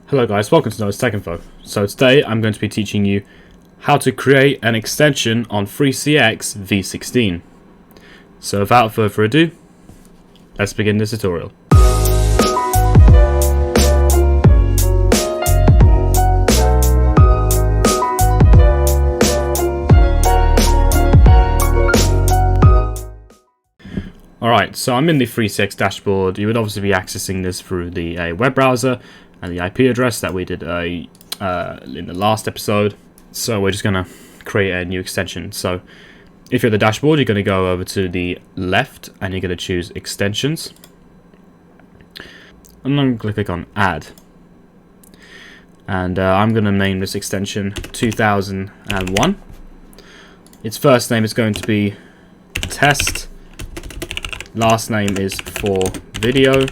Hello guys, welcome to Noah's Tech Info. So today I'm going to be teaching you how to create an extension on FreeCX V16. So without further ado, let's begin the tutorial. Alright, so I'm in the FreeCX dashboard. You would obviously be accessing this through the web browser and the IP address that we did in the last episode. So we're just going to create a new extension. So if you're at the dashboard, you're going to go over to the left and you're going to choose extensions. I'm going to click on add. And I'm going to name this extension 2001. Its first name is going to be test. Last name is for video.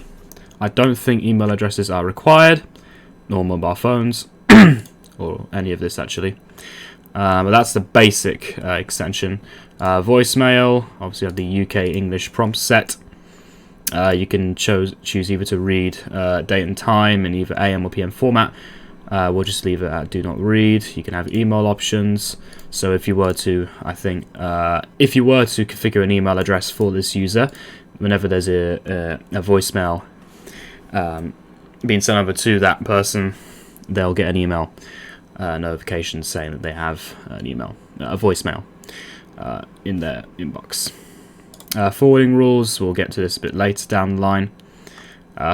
I don't think email addresses are required, nor mobile phones, or any of this actually. But that's the basic extension. Voicemail, obviously you have the UK English prompt set. You can choose either to read date and time in either AM or PM format. We'll just leave it at do not read. You can have email options. So if you were to, if you were to configure an email address for this user, whenever there's a voicemail being sent over to that person, they'll get an email notification saying that they have an email, a voicemail in their inbox. Forwarding rules, we'll get to this a bit later down the line.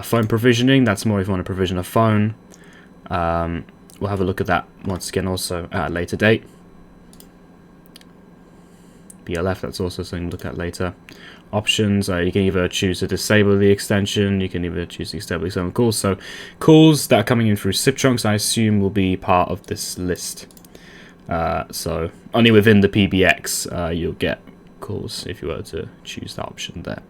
Phone provisioning, that's more if you want to provision a phone. We'll have a look at that once again also at a later date. BLF, that's also something to look at later. Options, you can either choose to disable the extension, you can either choose to disable external calls. So calls that are coming in through SIP trunks, I assume, will be part of this list. So only within the PBX you'll get calls if you were to choose that option there.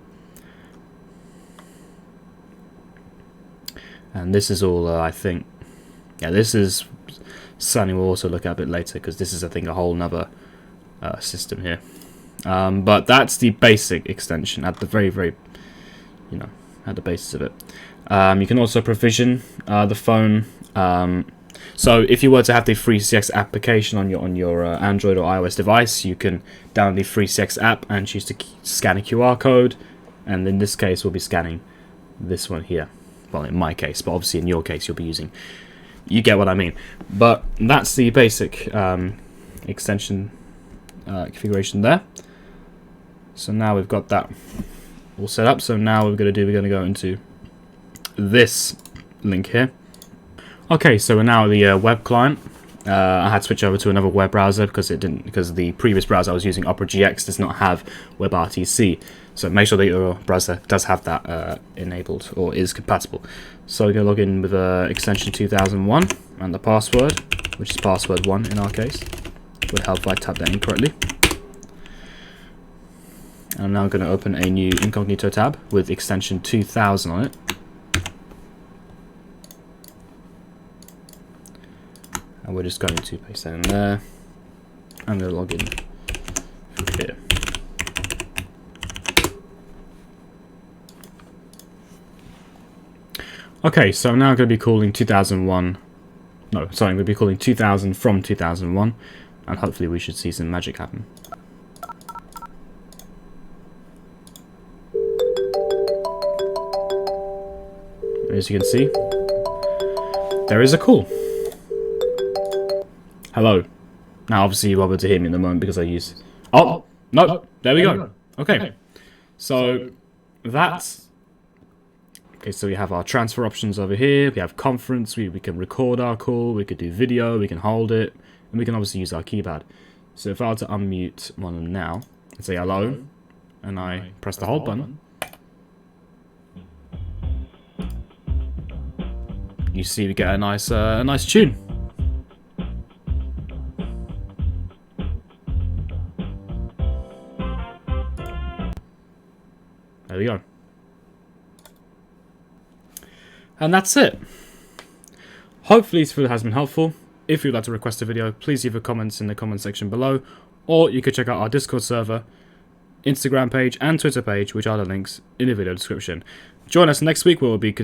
And this is all, I think, yeah, this is something we'll also look at a bit later, because this is, I think, a whole nother system here. But that's the basic extension at the very, at the basis of it. You can also provision the phone. So if you were to have the FreeCX application on your Android or iOS device, you can download the FreeCX app and choose to scan a QR code. And in this case, we'll be scanning this one here. Well, in my case, but obviously in your case, you'll be using. You get what I mean. But that's the basic extension configuration there. So now we've got that all set up. So now what we're going to go into this link here. Okay, so we're now at the web client. I had to switch over to another web browser because the previous browser I was using, Opera GX, does not have WebRTC. So make sure that your browser does have that enabled or is compatible. So we're going to log in with extension 2001 and the password, which is password 1 in our case. It would help if I type that in correctly. And I'm now going to open a new incognito tab with extension 2000 on it. And we're just going to paste that in there. I'm going to log in through here. Okay, so I'm now going to be calling 2001. No, sorry, I'm going to be calling 2000 from 2001. And hopefully we should see some magic happen. As you can see, there is a call. Hello. Now, obviously, you won't be able to hear me in the moment because I use. Oh, no, there we go. Okay, so that's. Okay, so we have our transfer options over here. We have conference. We can record our call. We could do video. We can hold it, and we can obviously use our keypad. So if I were to unmute one of them now and say hello, and I press the hold button. You see, we get a nice tune. There we go. And that's it. Hopefully this video has been helpful. If you'd like to request a video, please leave your comments in the comment section below, or you could check out our Discord server Instagram page and Twitter page, which are the links in the video description. Join us next week where we'll be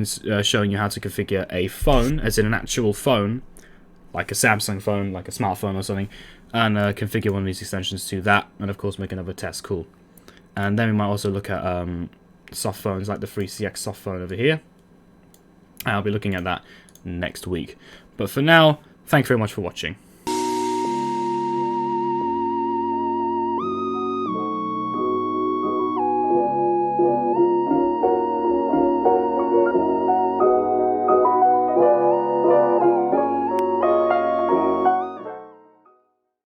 showing you how to configure a phone, as in an actual phone, like a Samsung phone, like a smartphone or something, and configure one of these extensions to that, and of course make another test call. And then we might also look at soft phones like the V16 soft phone over here. I'll be looking at that next week. But for now, thank you very much for watching.